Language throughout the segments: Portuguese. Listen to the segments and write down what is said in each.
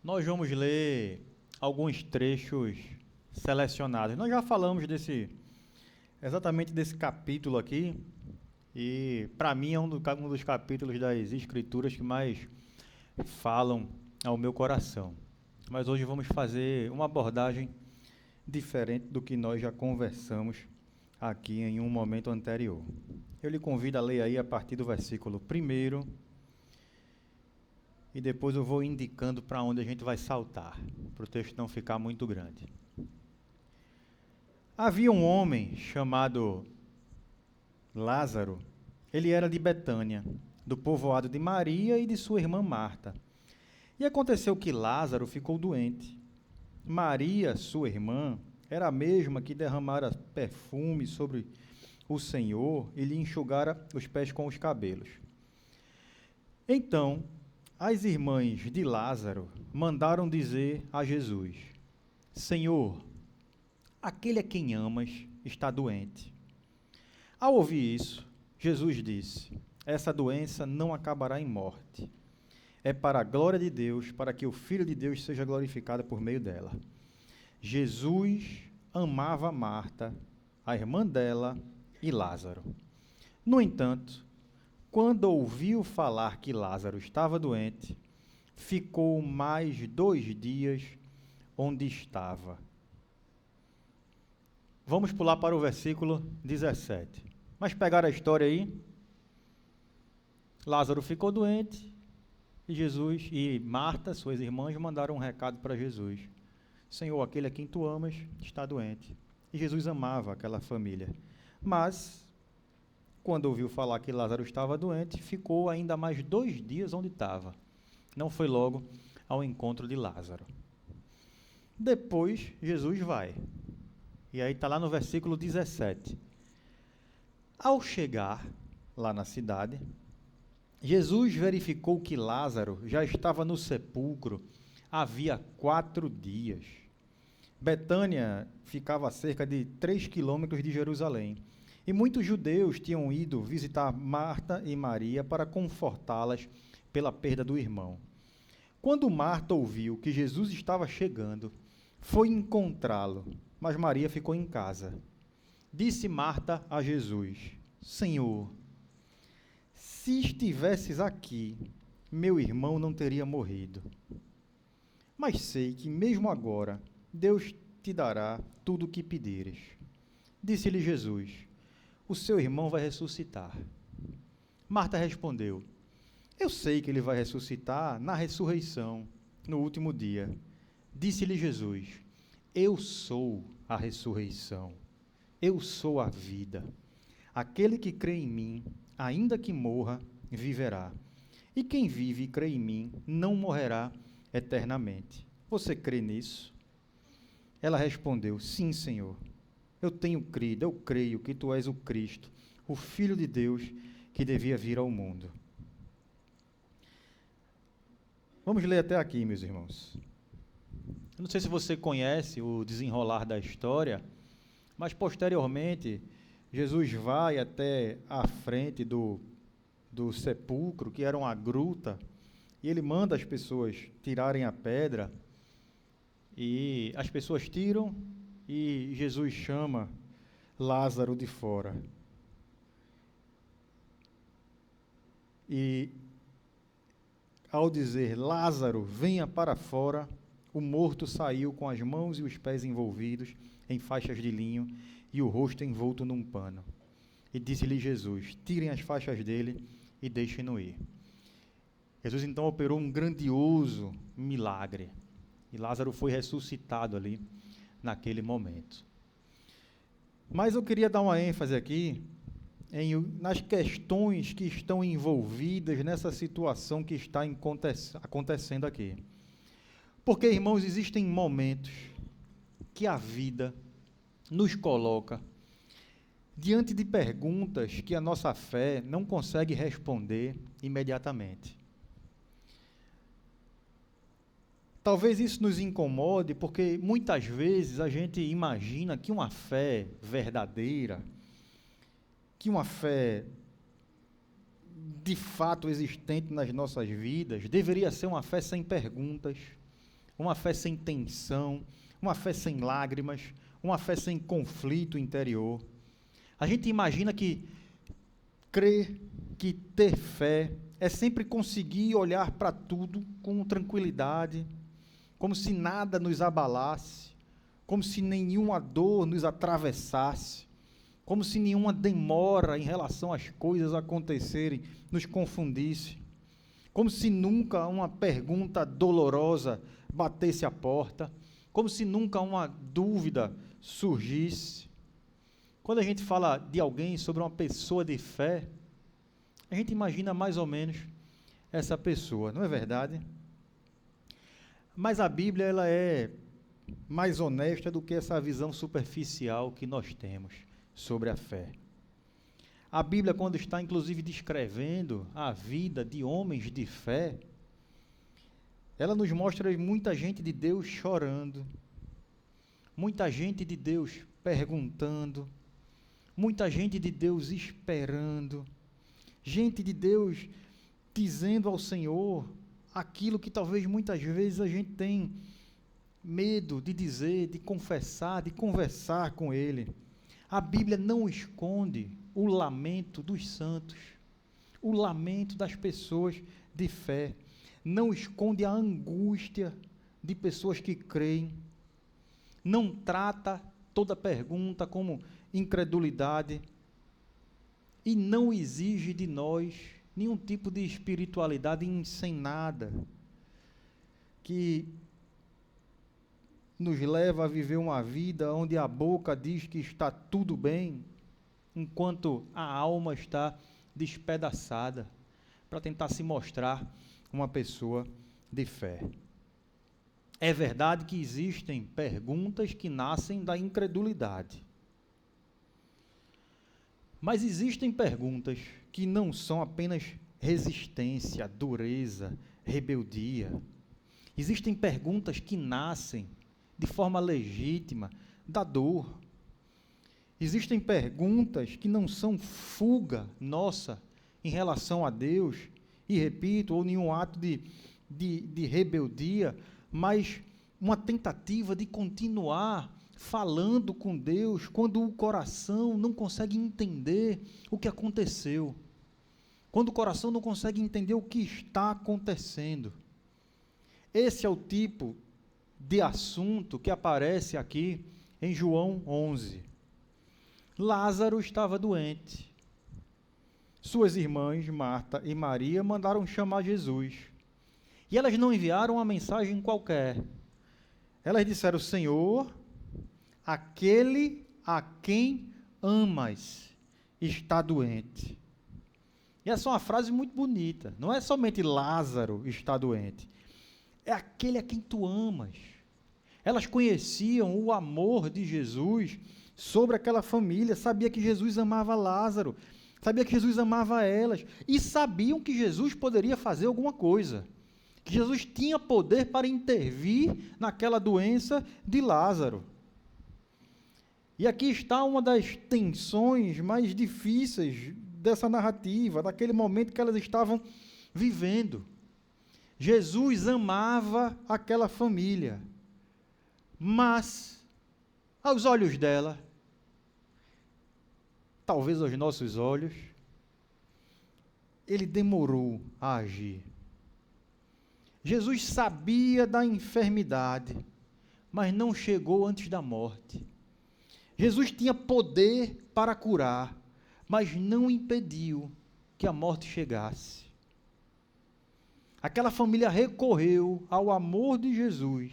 Nós vamos ler alguns trechos selecionados. Nós já falamos exatamente desse capítulo aqui, e para mim é um dos capítulos das Escrituras que mais falam ao meu coração. Mas hoje vamos fazer uma abordagem diferente do que nós já conversamos aqui em um momento anterior. Eu lhe convido a ler aí a partir do versículo 1, e depois eu vou indicando para onde a gente vai saltar, para o texto não ficar muito grande. Havia um homem chamado Lázaro. Ele era de Betânia, do povoado de Maria e de sua irmã Marta. E aconteceu que Lázaro ficou doente. Maria, sua irmã, era a mesma que derramara perfume sobre o Senhor e lhe enxugara os pés com os cabelos. Então, as irmãs de Lázaro mandaram dizer a Jesus: Senhor, aquele a quem amas está doente. Ao ouvir isso, Jesus disse: essa doença não acabará em morte. É para a glória de Deus, para que o Filho de Deus seja glorificado por meio dela. Jesus amava Marta, a irmã dela, e Lázaro. No entanto, quando ouviu falar que Lázaro estava doente, ficou mais 2 dias onde estava. Vamos pular para o versículo 17. Mas pegaram a história aí? Lázaro ficou doente e Jesus e Marta, suas irmãs, mandaram um recado para Jesus: Senhor, aquele a quem tu amas está doente. E Jesus amava aquela família. Mas, quando ouviu falar que Lázaro estava doente, ficou ainda mais 2 dias onde estava. Não foi logo ao encontro de Lázaro. Depois, Jesus vai. E aí está lá no versículo 17. Ao chegar lá na cidade, Jesus verificou que Lázaro já estava no sepulcro havia 4 dias. Betânia ficava a cerca de 3 quilômetros de Jerusalém. E muitos judeus tinham ido visitar Marta e Maria para confortá-las pela perda do irmão. Quando Marta ouviu que Jesus estava chegando, foi encontrá-lo, mas Maria ficou em casa. Disse Marta a Jesus: Senhor, se estivesses aqui, meu irmão não teria morrido. Mas sei que mesmo agora Deus te dará tudo o que pedires. Disse-lhe Jesus: o seu irmão vai ressuscitar. Marta respondeu: eu sei que ele vai ressuscitar na ressurreição, no último dia. Disse-lhe Jesus: eu sou a ressurreição, eu sou a vida. Aquele que crê em mim, ainda que morra, viverá. E quem vive e crê em mim, não morrerá eternamente. Você crê nisso? Ela respondeu: sim, Senhor. Eu tenho crido, eu creio que tu és o Cristo, o Filho de Deus que devia vir ao mundo. Vamos ler até aqui, meus irmãos. Eu não sei se você conhece o desenrolar da história, mas posteriormente Jesus vai até a frente do sepulcro, que era uma gruta, e ele manda as pessoas tirarem a pedra, e as pessoas tiram, e Jesus chama Lázaro de fora. E ao dizer: Lázaro, venha para fora, o morto saiu com as mãos e os pés envolvidos em faixas de linho e o rosto envolto num pano. E disse-lhe Jesus: tirem as faixas dele e deixem-no ir. Jesus então operou um grandioso milagre, e Lázaro foi ressuscitado ali naquele momento. Mas eu queria dar uma ênfase aqui nas questões que estão envolvidas nessa situação que está acontecendo aqui. Porque, irmãos, existem momentos que a vida nos coloca diante de perguntas que a nossa fé não consegue responder imediatamente. Talvez isso nos incomode, porque muitas vezes a gente imagina que uma fé verdadeira, que uma fé de fato existente nas nossas vidas, deveria ser uma fé sem perguntas, uma fé sem tensão, uma fé sem lágrimas, uma fé sem conflito interior. A gente imagina que crer, que ter fé, é sempre conseguir olhar para tudo com tranquilidade, como se nada nos abalasse, como se nenhuma dor nos atravessasse, como se nenhuma demora em relação às coisas acontecerem nos confundisse, como se nunca uma pergunta dolorosa batesse a porta, como se nunca uma dúvida surgisse. Quando a gente fala de alguém, sobre uma pessoa de fé, a gente imagina mais ou menos essa pessoa, não é verdade? Mas a Bíblia, ela é mais honesta do que essa visão superficial que nós temos sobre a fé. A Bíblia, quando está inclusive descrevendo a vida de homens de fé, ela nos mostra muita gente de Deus chorando, muita gente de Deus perguntando, muita gente de Deus esperando, gente de Deus dizendo ao Senhor aquilo que talvez muitas vezes a gente tem medo de dizer, de confessar, de conversar com Ele. A Bíblia não esconde o lamento dos santos, o lamento das pessoas de fé, não esconde a angústia de pessoas que creem, não trata toda pergunta como incredulidade e não exige de nós nenhum tipo de espiritualidade encenada que nos leva a viver uma vida onde a boca diz que está tudo bem, enquanto a alma está despedaçada, para tentar se mostrar uma pessoa de fé. É verdade que existem perguntas que nascem da incredulidade, mas existem perguntas que não são apenas resistência, dureza, rebeldia. Existem perguntas que nascem de forma legítima da dor. Existem perguntas que não são fuga nossa em relação a Deus, e repito, ou nenhum ato de rebeldia, mas uma tentativa de continuar falando com Deus quando o coração não consegue entender o que aconteceu, quando o coração não consegue entender o que está acontecendo. Esse é o tipo de assunto que aparece aqui em João 11. Lázaro estava doente. Suas irmãs, Marta e Maria, mandaram chamar Jesus. E elas não enviaram uma mensagem qualquer. Elas disseram: Senhor, aquele a quem amas está doente. E essa é uma frase muito bonita. Não é somente Lázaro está doente. É aquele a quem tu amas. Elas conheciam o amor de Jesus sobre aquela família, sabia que Jesus amava Lázaro, sabia que Jesus amava elas, e sabiam que Jesus poderia fazer alguma coisa, que Jesus tinha poder para intervir naquela doença de Lázaro. E aqui está uma das tensões mais difíceis dessa narrativa, daquele momento que elas estavam vivendo. Jesus amava aquela família, mas, aos olhos dela, talvez aos nossos olhos, ele demorou a agir. Jesus sabia da enfermidade, mas não chegou antes da morte. Jesus tinha poder para curar, mas não impediu que a morte chegasse. Aquela família recorreu ao amor de Jesus,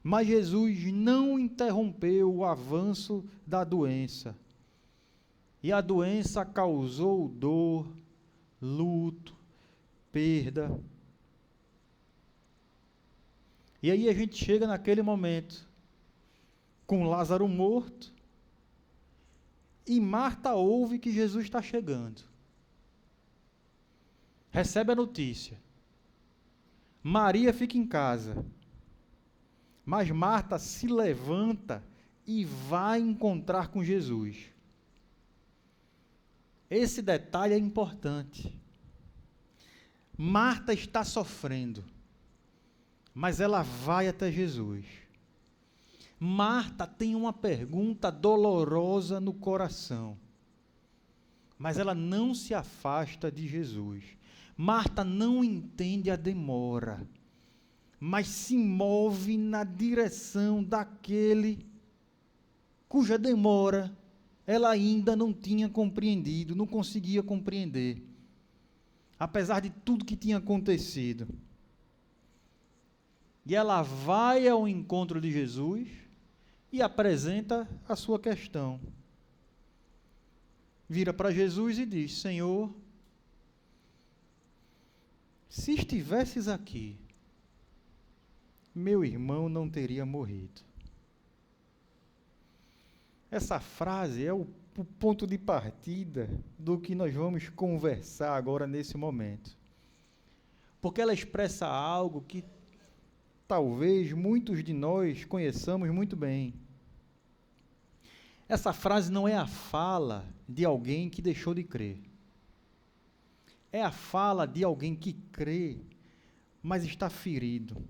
mas Jesus não interrompeu o avanço da doença. E a doença causou dor, luto, perda. E aí a gente chega naquele momento, com Lázaro morto, e Marta ouve que Jesus está chegando. Recebe a notícia. Maria fica em casa. Mas Marta se levanta e vai encontrar com Jesus. Esse detalhe é importante. Marta está sofrendo. mas ela vai até Jesus. Marta tem uma pergunta dolorosa no coração, mas ela não se afasta de Jesus. Marta não entende a demora, mas se move na direção daquele cuja demora ela ainda não tinha compreendido, não conseguia compreender, apesar de tudo que tinha acontecido. E ela vai ao encontro de Jesus e apresenta a sua questão. Vira para Jesus e diz: Senhor, se estivesses aqui, meu irmão não teria morrido. Essa frase é o ponto de partida do que nós vamos conversar agora nesse momento. Porque ela expressa algo que talvez muitos de nós conheçamos muito bem. Essa frase não é a fala de alguém que deixou de crer. É a fala de alguém que crê, mas está ferido.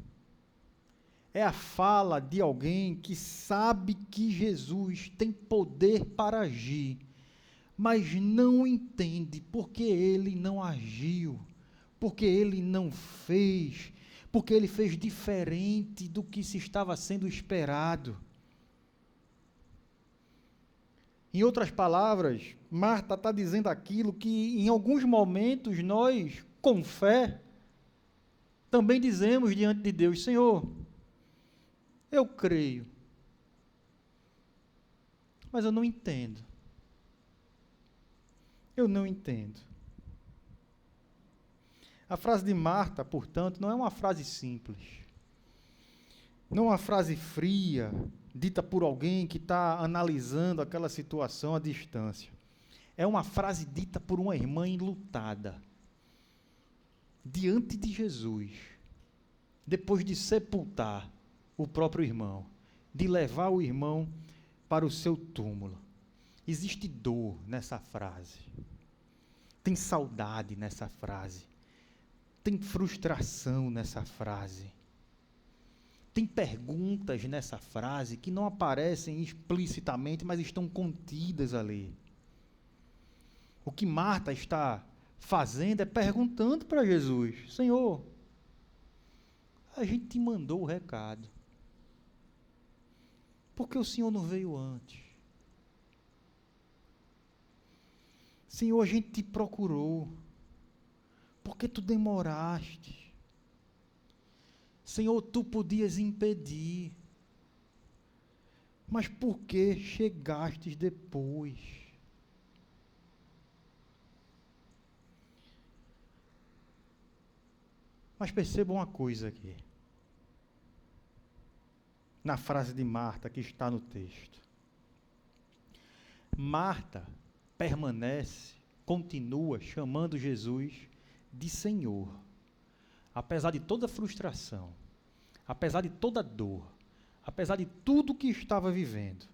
É a fala de alguém que sabe que Jesus tem poder para agir, mas não entende porque ele não agiu, porque ele não fez, porque ele fez diferente do que se estava sendo esperado. Em outras palavras, Marta está dizendo aquilo que em alguns momentos nós, com fé, também dizemos diante de Deus: Senhor, eu creio, mas eu não entendo. Eu não entendo. A frase de Marta, portanto, não é uma frase simples. Não é uma frase fria, dita por alguém que está analisando aquela situação à distância. É uma frase dita por uma irmã enlutada, diante de Jesus, depois de sepultar o próprio irmão, de levar o irmão para o seu túmulo. Existe dor nessa frase, tem saudade nessa frase, tem frustração nessa frase, tem perguntas nessa frase que não aparecem explicitamente, mas estão contidas ali. O que Marta está fazendo é perguntando para Jesus: Senhor, a gente te mandou o recado, por que o Senhor não veio antes? Senhor, a gente te procurou, por que tu demoraste? Senhor, tu podias impedir, mas por que chegastes depois? Mas perceba uma coisa aqui, na frase de Marta que está no texto. Marta permanece, continua chamando Jesus de Senhor, apesar de toda a frustração, apesar de toda a dor, apesar de tudo que estava vivendo.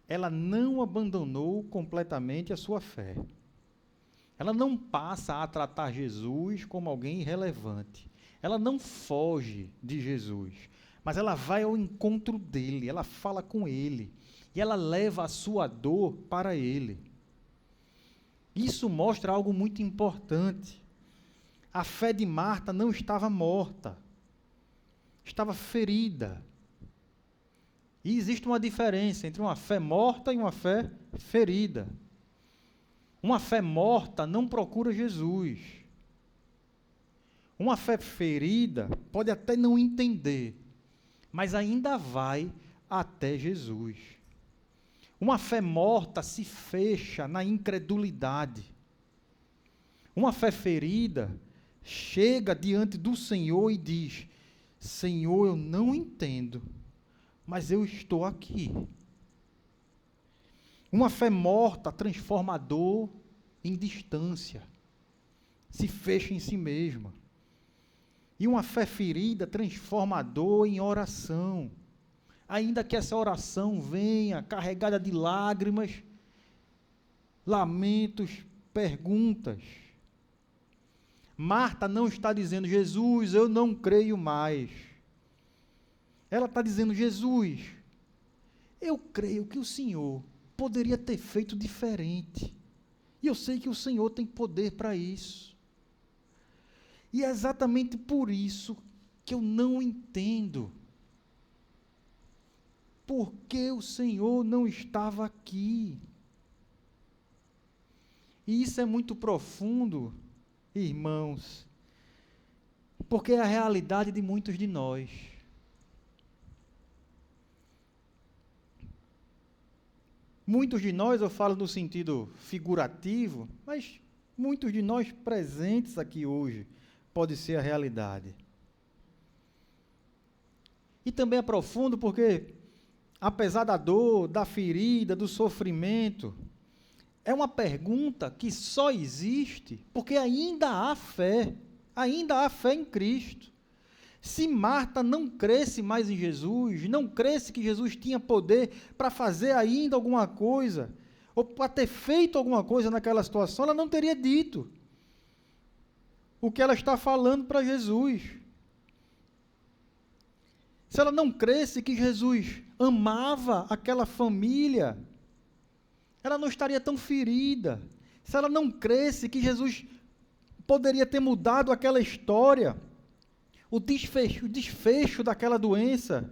Ela não abandonou completamente a sua fé. Ela não passa a tratar Jesus como alguém irrelevante. Ela não foge de Jesus, mas ela vai ao encontro dele, ela fala com ele, e ela leva a sua dor para ele. Isso mostra algo muito importante. A fé de Marta não estava morta, estava ferida. E existe uma diferença entre uma fé morta e uma fé ferida. Uma fé morta não procura Jesus. Uma fé ferida pode até não entender, mas ainda vai até Jesus. Uma fé morta se fecha na incredulidade. Uma fé ferida chega diante do Senhor e diz: Senhor, eu não entendo, mas eu estou aqui. Uma fé morta transforma a dor em distância, se fecha em si mesma. E uma fé ferida transforma a dor em oração, ainda que essa oração venha carregada de lágrimas, lamentos, perguntas. Marta não está dizendo, Jesus, eu não creio mais. Ela está dizendo, Jesus, eu creio que o Senhor poderia ter feito diferente. E eu sei que o Senhor tem poder para isso. E é exatamente por isso que eu não entendo. Por que o Senhor não estava aqui? E isso é muito profundo, irmãos, porque é a realidade de muitos de nós. Muitos de nós, eu falo no sentido figurativo, mas muitos de nós presentes aqui hoje, pode ser a realidade. E também é profundo porque, apesar da dor, da ferida, do sofrimento, é uma pergunta que só existe porque ainda há fé em Cristo. Se Marta não cresce mais em Jesus, não cresce que Jesus tinha poder para fazer ainda alguma coisa, ou para ter feito alguma coisa naquela situação, ela não teria dito o que ela está falando para Jesus. Se ela não cresce que Jesus amava aquela família, ela não estaria tão ferida. Se ela não cresce que Jesus poderia ter mudado aquela história, o desfecho daquela doença,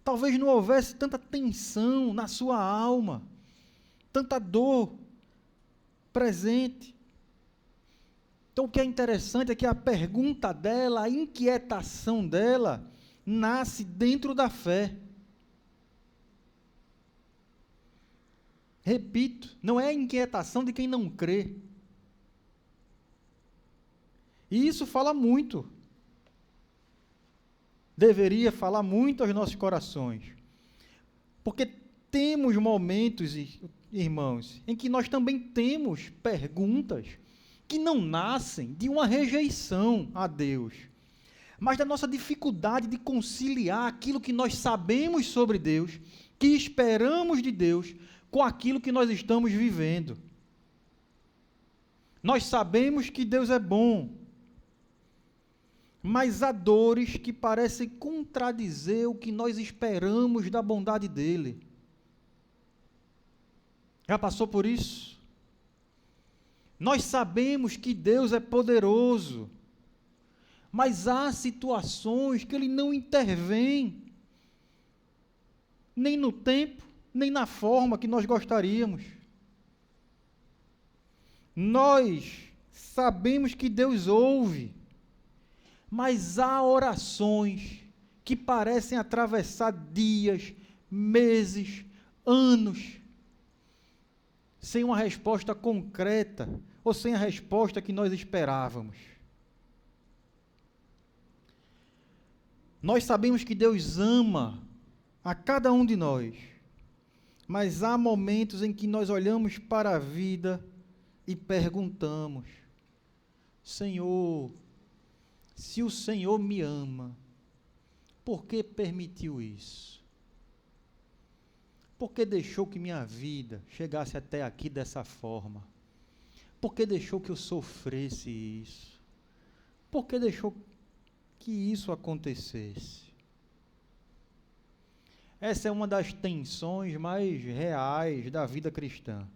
talvez não houvesse tanta tensão na sua alma, tanta dor presente. Então, o que é interessante é que a pergunta dela, a inquietação dela, nasce dentro da fé. Repito, não é a inquietação de quem não crê. E isso fala muito. Deveria falar muito aos nossos corações. Porque temos momentos, irmãos, em que nós também temos perguntas que não nascem de uma rejeição a Deus, mas da nossa dificuldade de conciliar aquilo que nós sabemos sobre Deus, que esperamos de Deus, com aquilo que nós estamos vivendo. Nós sabemos que Deus é bom, mas há dores que parecem contradizer o que nós esperamos da bondade dEle. Já passou por isso? Nós sabemos que Deus é poderoso, mas há situações que Ele não intervém, nem no tempo, nem na forma que nós gostaríamos. Nós sabemos que Deus ouve, mas há orações que parecem atravessar dias, meses, anos, sem uma resposta concreta, ou sem a resposta que nós esperávamos. Nós sabemos que Deus ama a cada um de nós, mas há momentos em que nós olhamos para a vida e perguntamos, Senhor, se o Senhor me ama, por que permitiu isso? Por que deixou que minha vida chegasse até aqui dessa forma? Por que deixou que eu sofresse isso? Por que deixou que isso acontecesse? Essa é uma das tensões mais reais da vida cristã.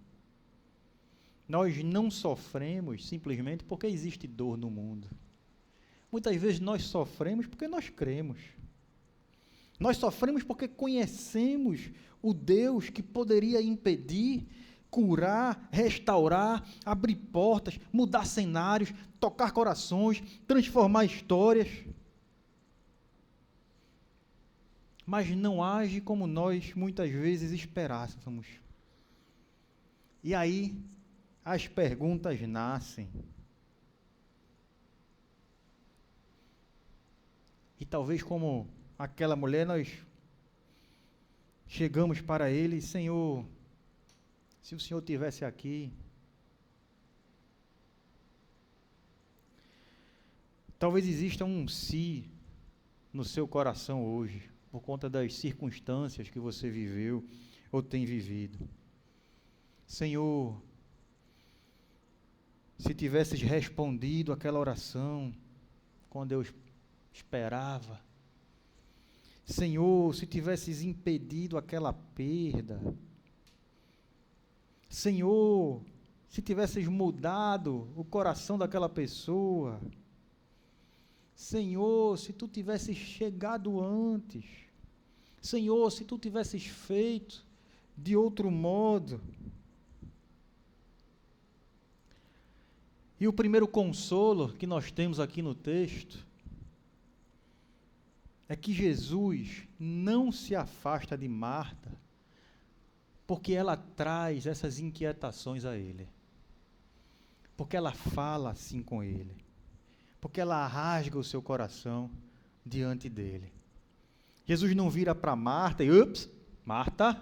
Nós não sofremos simplesmente porque existe dor no mundo. Muitas vezes nós sofremos porque nós cremos. Nós sofremos porque conhecemos o Deus que poderia impedir, curar, restaurar, abrir portas, mudar cenários, tocar corações, transformar histórias. Mas não age como nós muitas vezes esperássemos. E aí as perguntas nascem. E talvez como aquela mulher, nós chegamos para Ele, Senhor, se o Senhor estivesse aqui, talvez exista um si no seu coração hoje, por conta das circunstâncias que você viveu ou tem vivido. Senhor, se tivesses respondido aquela oração quando eu esperava. Senhor, se tivesses impedido aquela perda. Senhor, se tivesses mudado o coração daquela pessoa. Senhor, se tu tivesses chegado antes. Senhor, se tu tivesses feito de outro modo. E o primeiro consolo que nós temos aqui no texto é que Jesus não se afasta de Marta, porque ela traz essas inquietações a Ele, porque ela fala assim com Ele, porque ela rasga o seu coração diante dEle. Jesus não vira para Marta e, ups, Marta,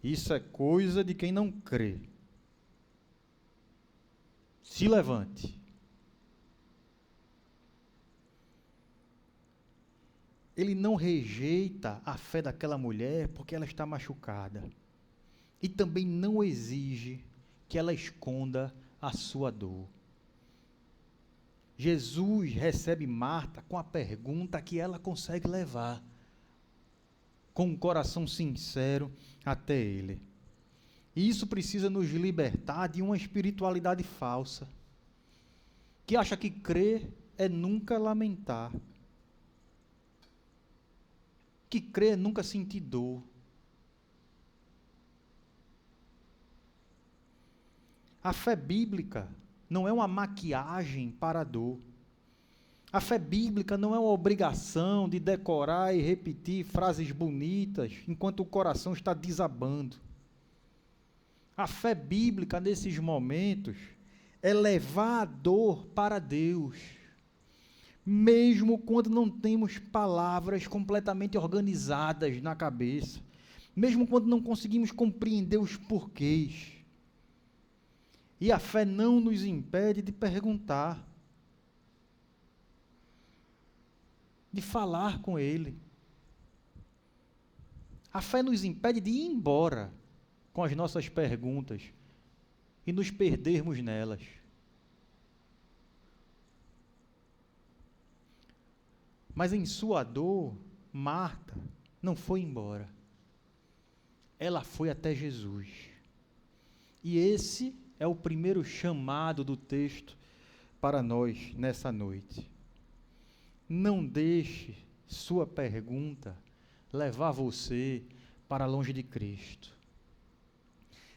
isso é coisa de quem não crê. Se levante. Ele não rejeita a fé daquela mulher porque ela está machucada. E também não exige que ela esconda a sua dor. Jesus recebe Marta com a pergunta que ela consegue levar, com um coração sincero até Ele. E isso precisa nos libertar de uma espiritualidade falsa, que acha que crer é nunca lamentar, que crer é nunca sentir dor. A fé bíblica não é uma maquiagem para a dor. A fé bíblica não é uma obrigação de decorar e repetir frases bonitas enquanto o coração está desabando. A fé bíblica, nesses momentos, é levar a dor para Deus, mesmo quando não temos palavras completamente organizadas na cabeça, mesmo quando não conseguimos compreender os porquês. E a fé não nos impede de perguntar, de falar com Ele. A fé nos impede de ir embora com as nossas perguntas e nos perdermos nelas. Mas em sua dor, Marta não foi embora. Ela foi até Jesus. E esse é o primeiro chamado do texto para nós nessa noite. Não deixe sua pergunta levar você para longe de Cristo.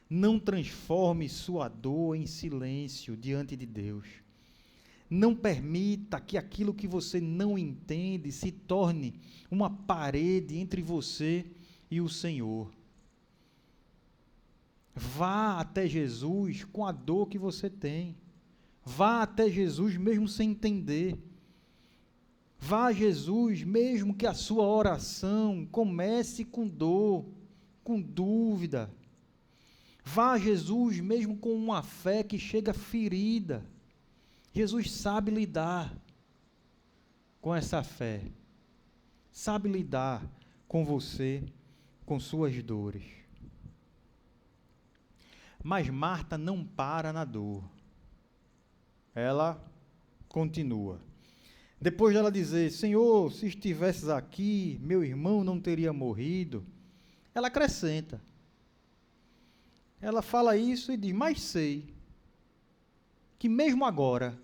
Não transforme sua dor em silêncio diante de Deus. Não permita que aquilo que você não entende se torne uma parede entre você e o Senhor. Vá até Jesus com a dor que você tem. Vá até Jesus mesmo sem entender. Vá a Jesus mesmo que a sua oração comece com dor, com dúvida. Vá a Jesus mesmo com uma fé que chega ferida. Jesus sabe lidar com essa fé. Sabe lidar com você, com suas dores. Mas Marta não para na dor. Ela continua. Depois dela dizer, Senhor, se estivesses aqui, meu irmão não teria morrido. Ela acrescenta. Ela fala isso e diz, mas sei que mesmo agora,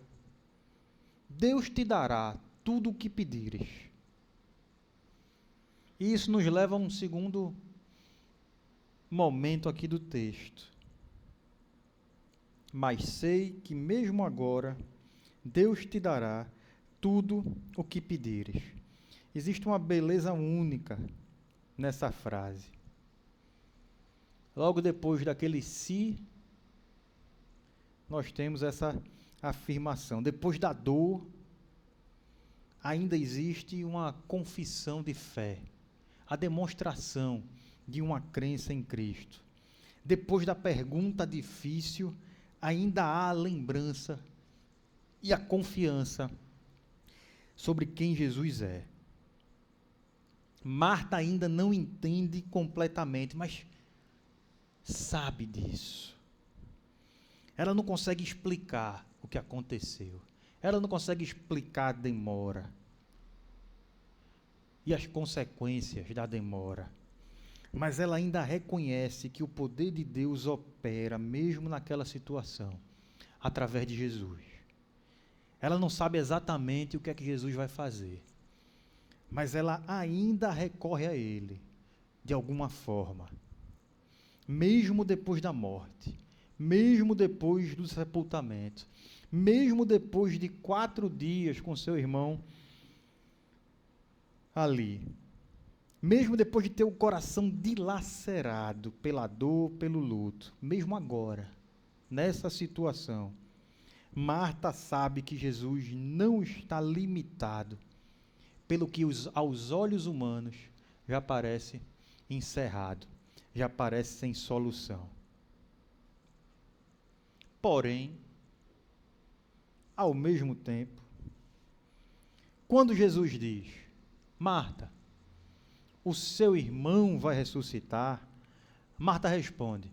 Deus te dará tudo o que pedires. E isso nos leva a um segundo momento aqui do texto. Mas sei que mesmo agora, Deus te dará tudo o que pedires. Existe uma beleza única nessa frase. Logo depois daquele se, nós temos essa afirmação. Depois da dor, ainda existe uma confissão de fé, a demonstração de uma crença em Cristo. Depois da pergunta difícil, ainda há a lembrança e a confiança sobre quem Jesus é. Marta ainda não entende completamente, mas sabe disso. Ela não consegue explicar o que aconteceu. Ela não consegue explicar a demora e as consequências da demora. Mas ela ainda reconhece que o poder de Deus opera mesmo naquela situação, através de Jesus. Ela não sabe exatamente o que é que Jesus vai fazer, mas ela ainda recorre a Ele, de alguma forma. Mesmo depois da morte, mesmo depois do sepultamento, mesmo depois de 4 dias com seu irmão ali, mesmo depois de ter o coração dilacerado pela dor, pelo luto, mesmo agora, nessa situação, Marta sabe que Jesus não está limitado pelo que aos olhos humanos já parece encerrado, já parece sem solução. Porém, ao mesmo tempo, quando Jesus diz: Marta, o seu irmão vai ressuscitar, Marta responde: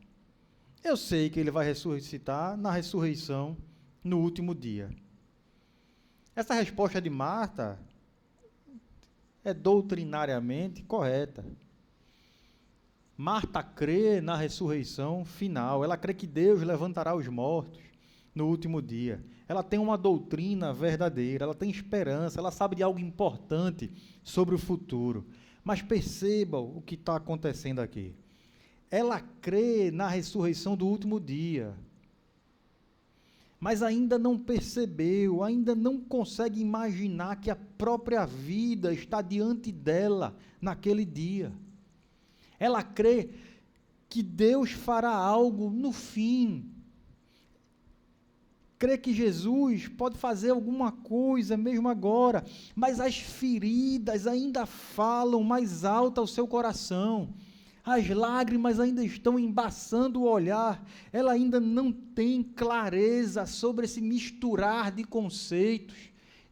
eu sei que ele vai ressuscitar na ressurreição no último dia. Essa resposta de Marta é doutrinariamente correta. Marta crê na ressurreição final, ela crê que Deus levantará os mortos no último dia. Ela tem uma doutrina verdadeira, ela tem esperança, ela sabe de algo importante sobre o futuro. Mas percebam o que está acontecendo aqui. Ela crê na ressurreição do último dia, mas ainda não percebeu, ainda não consegue imaginar que a própria vida está diante dela naquele dia. Ela crê que Deus fará algo no fim. Crê que Jesus pode fazer alguma coisa mesmo agora, mas as feridas ainda falam mais alto ao seu coração. As lágrimas ainda estão embaçando o olhar, ela ainda não tem clareza sobre esse misturar de conceitos,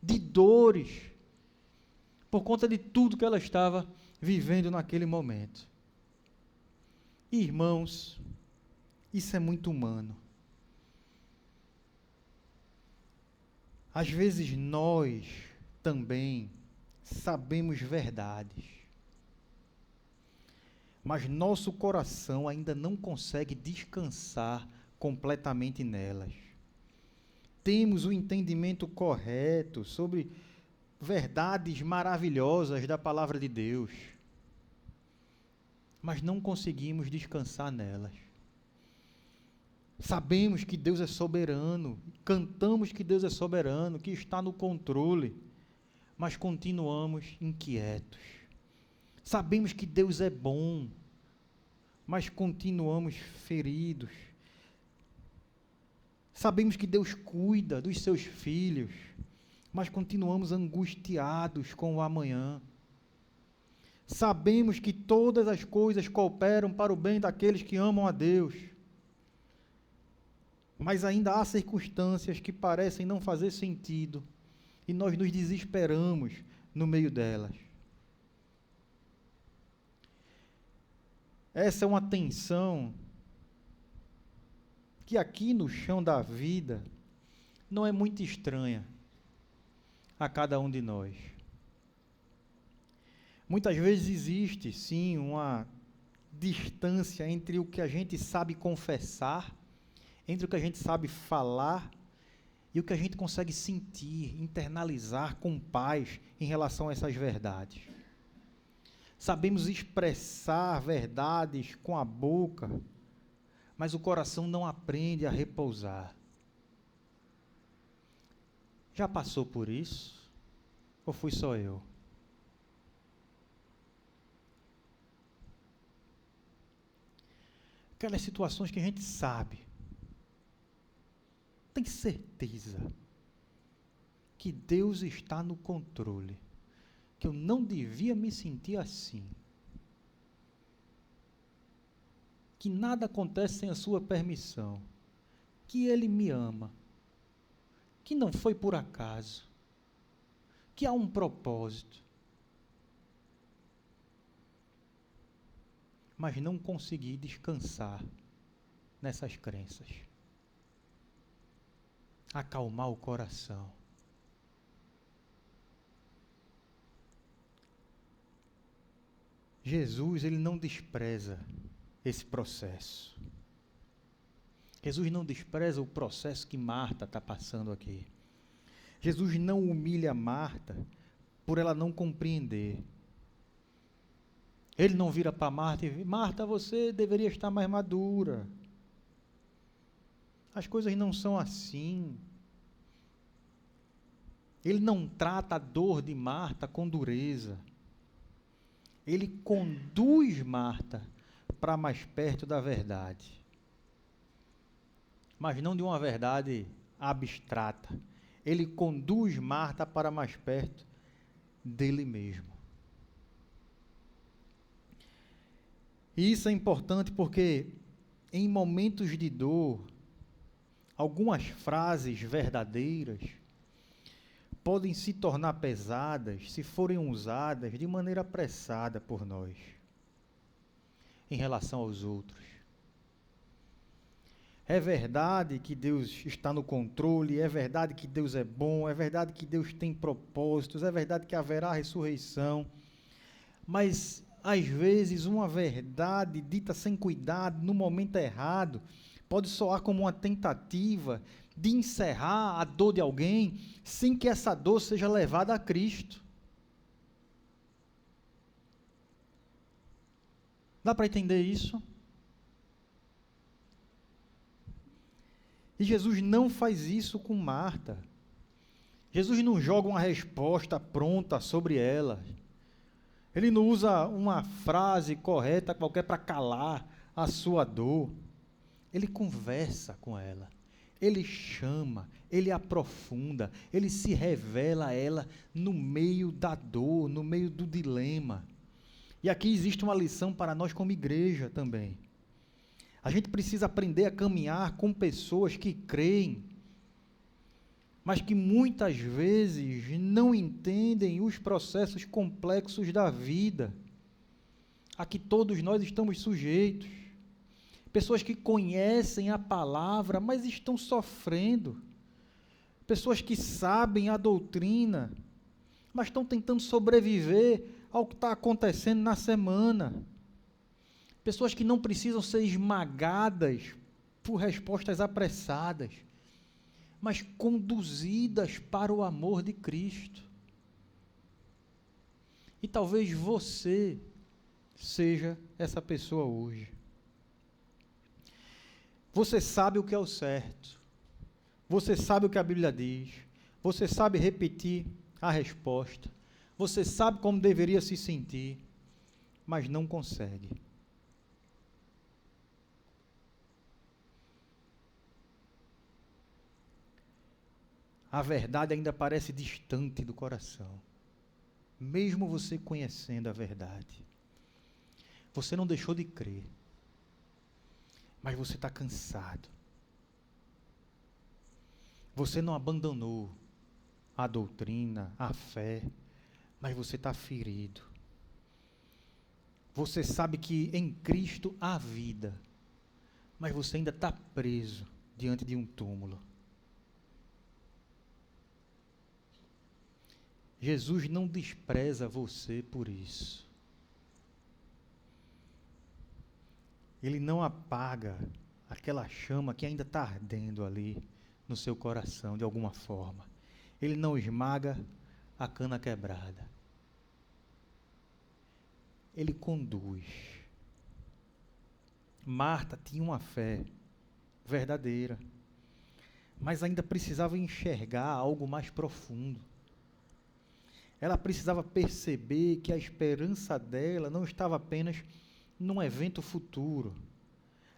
de dores, por conta de tudo que ela estava vivendo naquele momento. Irmãos, isso é muito humano. Às vezes nós também sabemos verdades, mas nosso coração ainda não consegue descansar completamente nelas. Temos o entendimento correto sobre verdades maravilhosas da palavra de Deus, mas não conseguimos descansar nelas. Sabemos que Deus é soberano, cantamos que Deus é soberano, que está no controle, mas continuamos inquietos. Sabemos que Deus é bom, mas continuamos feridos. Sabemos que Deus cuida dos seus filhos, mas continuamos angustiados com o amanhã. Sabemos que todas as coisas cooperam para o bem daqueles que amam a Deus, mas ainda há circunstâncias que parecem não fazer sentido e nós nos desesperamos no meio delas. Essa é uma tensão que aqui no chão da vida não é muito estranha a cada um de nós. Muitas vezes existe, sim, uma distância entre o que a gente sabe confessar, entre o que a gente sabe falar e o que a gente consegue sentir, internalizar com paz em relação a essas verdades. Sabemos expressar verdades com a boca, mas o coração não aprende a repousar. Já passou por isso? Ou fui só eu? Aquelas situações que a gente sabe, tem certeza que Deus está no controle, que eu não devia me sentir assim, que nada acontece sem a sua permissão, que Ele me ama, que não foi por acaso, que há um propósito, mas não consegui descansar nessas crenças. acalmar o coração. Jesus, ele não despreza esse processo. Jesus não despreza o processo que Marta está passando aqui. Jesus não humilha Marta por ela não compreender. Ele não vira para Marta e diz: Marta, você deveria estar mais madura. As coisas não são assim. Ele não trata a dor de Marta com dureza. Ele conduz Marta para mais perto da verdade. Mas não de uma verdade abstrata. Ele conduz Marta para mais perto dele mesmo. E isso é importante porque, em momentos de dor, algumas frases verdadeiras podem se tornar pesadas se forem usadas de maneira apressada por nós, em relação aos outros. É verdade que Deus está no controle, é verdade que Deus é bom, é verdade que Deus tem propósitos, é verdade que haverá ressurreição, mas, às vezes, uma verdade dita sem cuidado, no momento errado, pode soar como uma tentativa de encerrar a dor de alguém, sem que essa dor seja levada a Cristo. Dá para entender isso? E Jesus não faz isso com Marta. Jesus não joga uma resposta pronta sobre ela. Ele não usa uma frase correta qualquer para calar a sua dor. Ele conversa com ela. Ele chama, ele aprofunda, ele se revela a ela no meio da dor, no meio do dilema. E aqui existe uma lição para nós como igreja também. A gente precisa aprender a caminhar com pessoas que creem, mas que muitas vezes não entendem os processos complexos da vida, a que todos nós estamos sujeitos. Pessoas que conhecem a palavra, mas estão sofrendo. Pessoas que sabem a doutrina, mas estão tentando sobreviver ao que está acontecendo na semana. Pessoas que não precisam ser esmagadas por respostas apressadas, mas conduzidas para o amor de Cristo. E talvez você seja essa pessoa hoje. Você sabe o que é o certo. Você sabe o que a Bíblia diz. Você sabe repetir a resposta. Você sabe como deveria se sentir, mas não consegue. A verdade ainda parece distante do coração, mesmo você conhecendo a verdade. Você não deixou de crer, mas você está cansado. Você não abandonou a doutrina, a fé, mas você está ferido. Você sabe que em Cristo há vida, mas você ainda está preso diante de um túmulo. Jesus não despreza você por isso. Ele não apaga aquela chama que ainda está ardendo ali no seu coração, de alguma forma. Ele não esmaga a cana quebrada. Ele conduz. Marta tinha uma fé verdadeira, mas ainda precisava enxergar algo mais profundo. Ela precisava perceber que a esperança dela não estava apenas num evento futuro.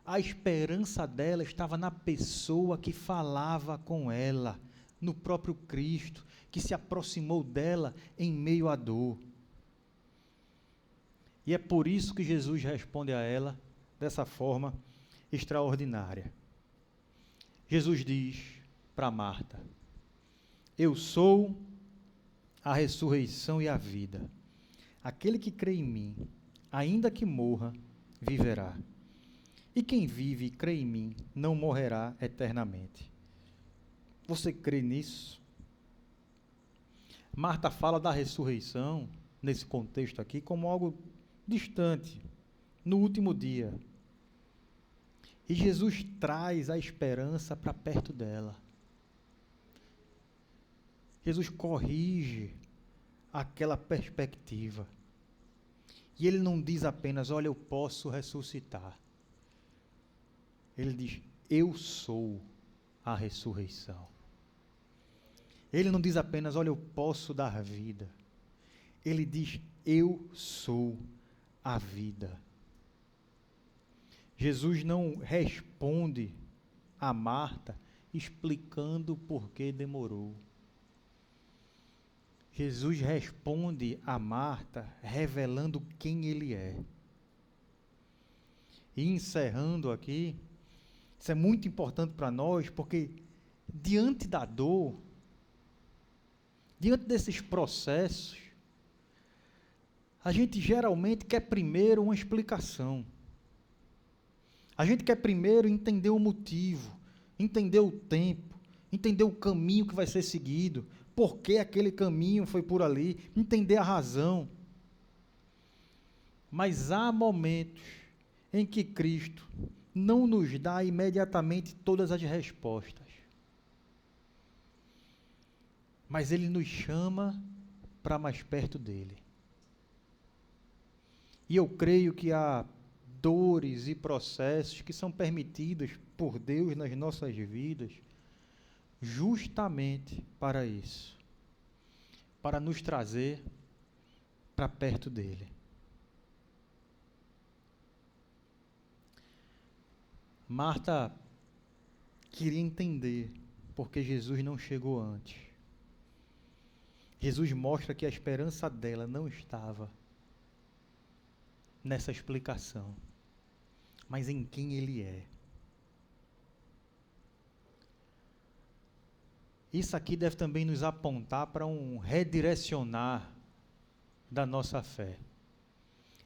A esperança dela estava na pessoa que falava com ela, no próprio Cristo, que se aproximou dela em meio à dor. E é por isso que Jesus responde a ela dessa forma extraordinária. Jesus diz para Marta: eu sou a ressurreição e a vida. Aquele que crê em mim, ainda que morra, viverá. E quem vive e crê em mim, não morrerá eternamente. Você crê nisso? Marta fala da ressurreição, nesse contexto aqui, como algo distante, no último dia. E Jesus traz a esperança para perto dela. Jesus corrige aquela perspectiva. E ele não diz apenas, olha, eu posso ressuscitar. Ele diz, eu sou a ressurreição. Ele não diz apenas, olha, eu posso dar vida. Ele diz, eu sou a vida. Jesus não responde a Marta explicando por que demorou. Jesus responde a Marta revelando quem ele é. E encerrando aqui, isso é muito importante para nós, porque diante da dor, diante desses processos, a gente geralmente quer primeiro uma explicação. A gente quer primeiro entender o motivo, entender o tempo, entender o caminho que vai ser seguido, por que aquele caminho foi por ali, entender a razão. Mas há momentos em que Cristo não nos dá imediatamente todas as respostas. Mas Ele nos chama para mais perto dEle. E eu creio que há dores e processos que são permitidos por Deus nas nossas vidas, justamente para isso, para nos trazer para perto dEle. Marta queria entender porque Jesus não chegou antes. Jesus mostra que a esperança dela não estava nessa explicação, mas em quem Ele é. Isso aqui deve também nos apontar para um redirecionar da nossa fé.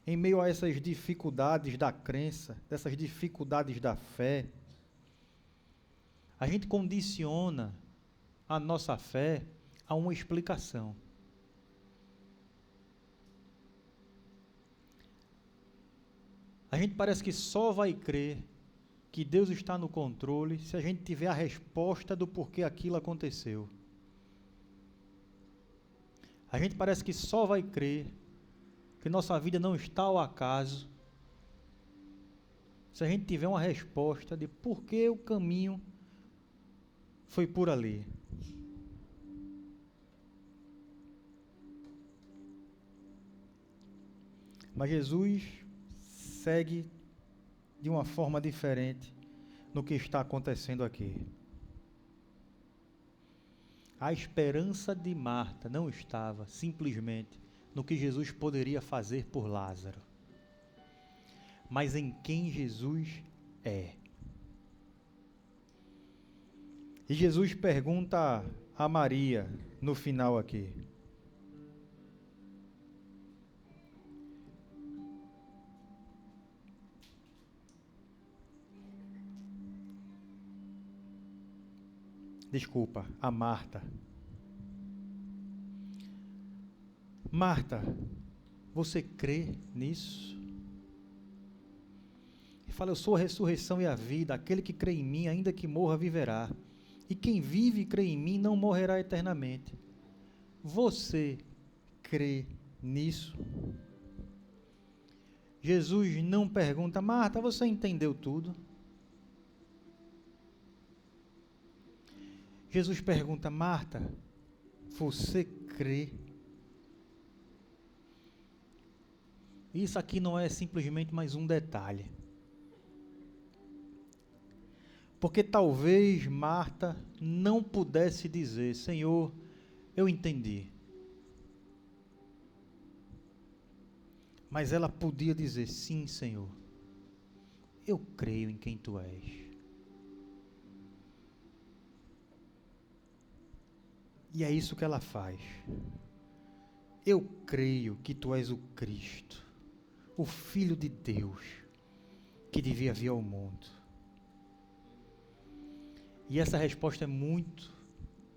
Em meio a essas dificuldades da crença, dessas dificuldades da fé, a gente condiciona a nossa fé a uma explicação. A gente parece que só vai crer que Deus está no controle se a gente tiver a resposta do porquê aquilo aconteceu. A gente parece que só vai crer que nossa vida não está ao acaso se a gente tiver uma resposta de por que o caminho foi por ali. Mas Jesus segue de uma forma diferente no que está acontecendo aqui. A esperança de Marta não estava simplesmente no que Jesus poderia fazer por Lázaro, mas em quem Jesus é. E Jesus pergunta a Maria no final aqui: desculpa, a Marta. Marta, você crê nisso? Ele fala, eu sou a ressurreição e a vida, aquele que crê em mim, ainda que morra, viverá. E quem vive e crê em mim não morrerá eternamente. Você crê nisso? Jesus não pergunta, Marta, você entendeu tudo? Jesus pergunta, Marta, você crê? Isso aqui não é simplesmente mais um detalhe. Porque talvez Marta não pudesse dizer, Senhor, eu entendi. Mas ela podia dizer, sim, Senhor, eu creio em quem Tu és. E é isso que ela faz. Eu creio que Tu és o Cristo, o Filho de Deus, que devia vir ao mundo. E essa resposta é muito,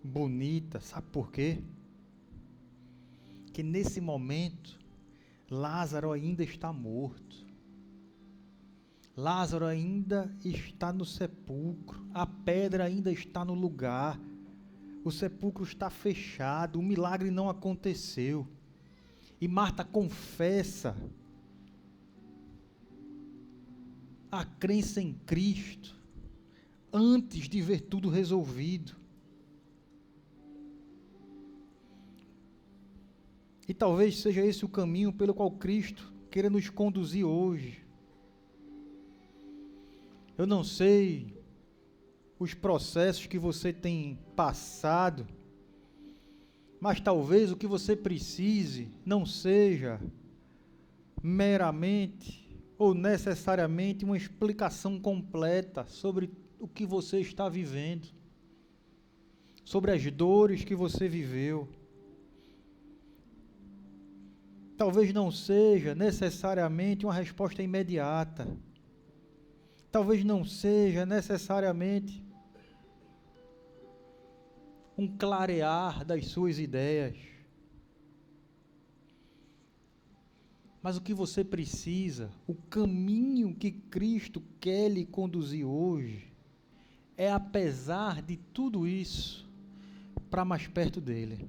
bonita. Sabe por quê? Que nesse momento, Lázaro ainda está morto. Lázaro ainda está no sepulcro. A pedra ainda está no lugar. O sepulcro está fechado. O milagre não aconteceu. E Marta confessa a crença em Cristo antes de ver tudo resolvido. E talvez seja esse o caminho pelo qual Cristo queira nos conduzir hoje. Eu não sei os processos que você tem passado, mas talvez o que você precise não seja meramente ou necessariamente uma explicação completa sobre o que você está vivendo, sobre as dores que você viveu. Talvez não seja necessariamente uma resposta imediata. Talvez não seja necessariamente um clarear das suas ideias. Mas o que você precisa, o caminho que Cristo quer lhe conduzir hoje, é, apesar de tudo isso, para mais perto dele.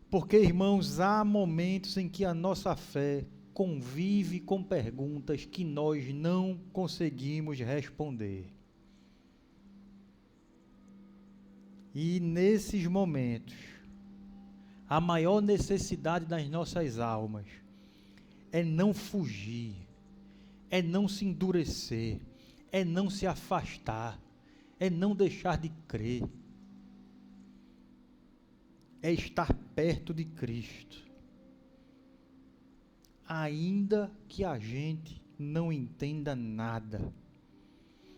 Porque, irmãos, há momentos em que a nossa fé convive com perguntas que nós não conseguimos responder. E nesses momentos, a maior necessidade das nossas almas é não fugir, é não se endurecer, é não se afastar, é não deixar de crer, é estar perto de Cristo, ainda que a gente não entenda nada,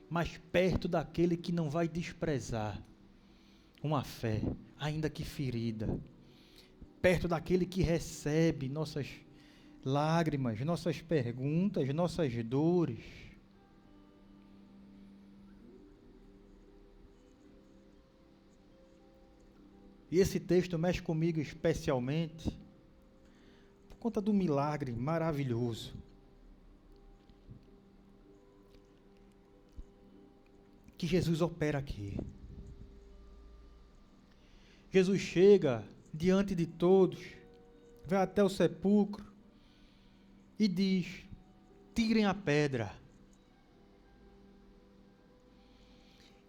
mas perto daquele que não vai desprezar uma fé, ainda que ferida, perto daquele que recebe nossas lágrimas, nossas perguntas, nossas dores. E esse texto mexe comigo especialmente por conta do milagre maravilhoso que Jesus opera aqui. Jesus chega diante de todos, vai até o sepulcro e diz: tirem a pedra.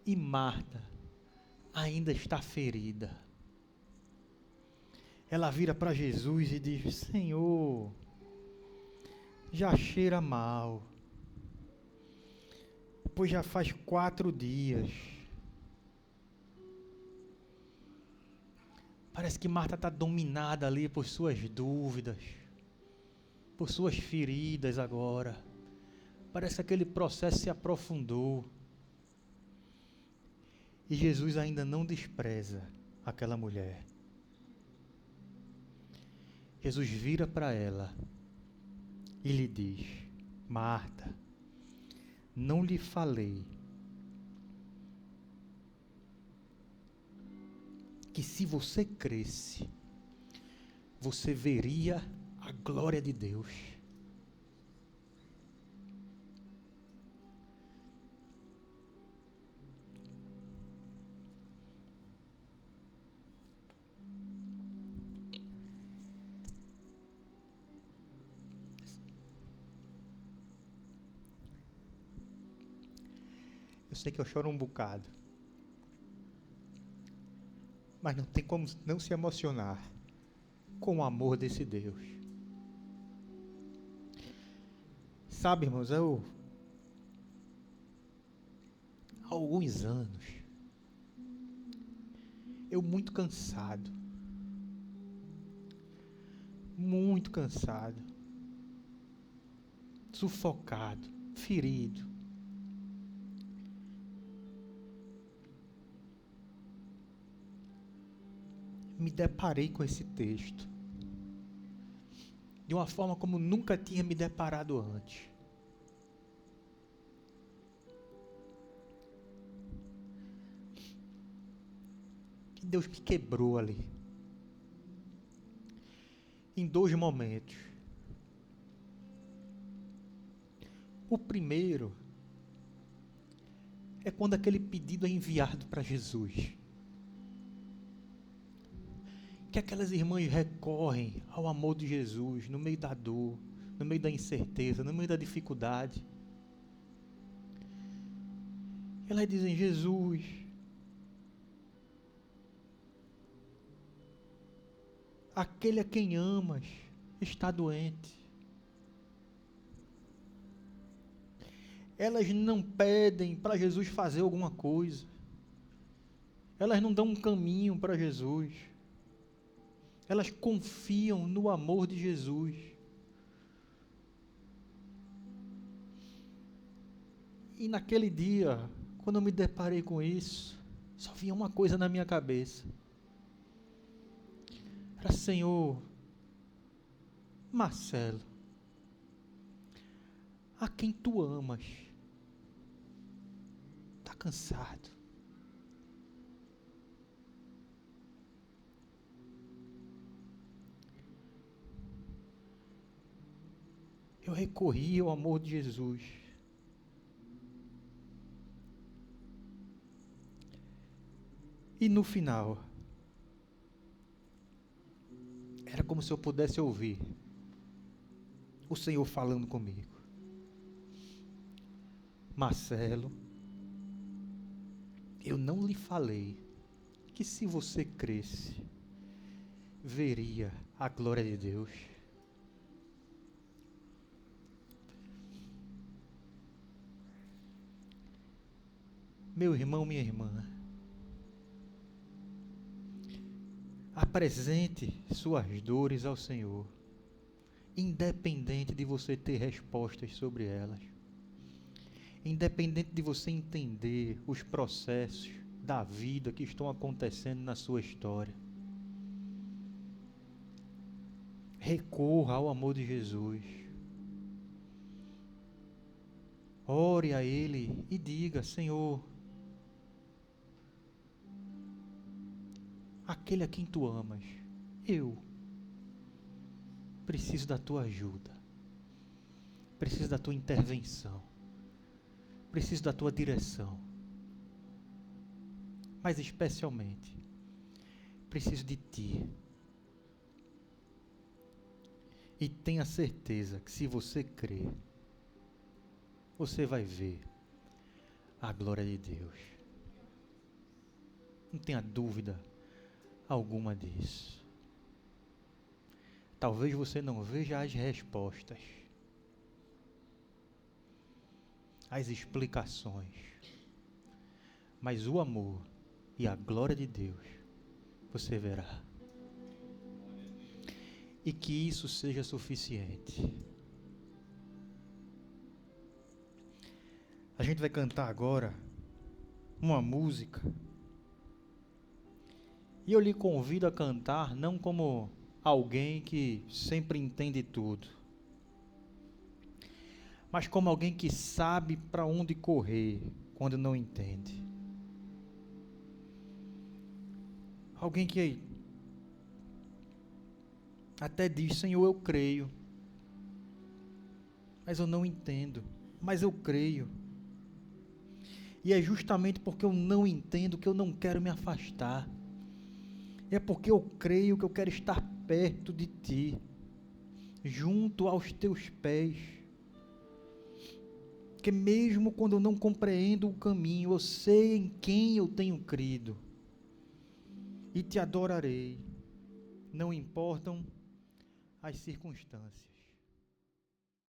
E Marta ainda está ferida. Ela vira para Jesus e diz: Senhor, já cheira mal, pois já faz 4 dias. Parece que Marta está dominada ali por suas dúvidas, por suas feridas agora. Parece que aquele processo se aprofundou. E Jesus ainda não despreza aquela mulher. Jesus vira para ela e lhe diz: Marta, não lhe falei que se você cresce, você veria a glória de Deus. Eu sei que eu choro um bocado, mas não tem como não se emocionar com o amor desse Deus. Sabe, irmãos, há alguns anos, eu muito cansado, sufocado, ferido, me deparei com esse texto de uma forma como nunca tinha me deparado antes. Deus me quebrou ali. Em 2 momentos. O primeiro é quando aquele pedido é enviado para Jesus. Que aquelas irmãs recorrem ao amor de Jesus no meio da dor, no meio da incerteza, no meio da dificuldade. Elas dizem: Jesus, aquele a quem amas está doente. Elas não pedem para Jesus fazer alguma coisa. Elas não dão um caminho para Jesus. Elas confiam no amor de Jesus. E naquele dia, quando eu me deparei com isso, só vinha uma coisa na minha cabeça. Era: Senhor, Marcelo, a quem tu amas, está cansado. Eu recorri ao amor de Jesus. E no final, era como se eu pudesse ouvir o Senhor falando comigo: Marcelo, eu não lhe falei que se você cresce, veria a glória de Deus? Meu irmão, minha irmã, apresente suas dores ao Senhor, independente de você ter respostas sobre elas, independente de você entender os processos da vida que estão acontecendo na sua história. Recorra ao amor de Jesus. Ore a Ele e diga: Senhor, aquele a quem tu amas, eu preciso da tua ajuda, preciso da tua intervenção, preciso da tua direção, mas especialmente preciso de ti. E tenha certeza que se você crer, você vai ver a glória de Deus. Não tenha dúvida alguma disso. Talvez você não veja as respostas, as explicações, mas o amor e a glória de Deus você verá. E que isso seja suficiente. A gente vai cantar agora uma música. E eu lhe convido a cantar não como alguém que sempre entende tudo, mas como alguém que sabe para onde correr quando não entende. Alguém que até diz: Senhor, eu creio, mas eu não entendo, mas eu creio. E é justamente porque eu não entendo que eu não quero me afastar. É porque eu creio que eu quero estar perto de ti, junto aos teus pés. Que mesmo quando eu não compreendo o caminho, eu sei em quem eu tenho crido. E te adorarei, não importam as circunstâncias.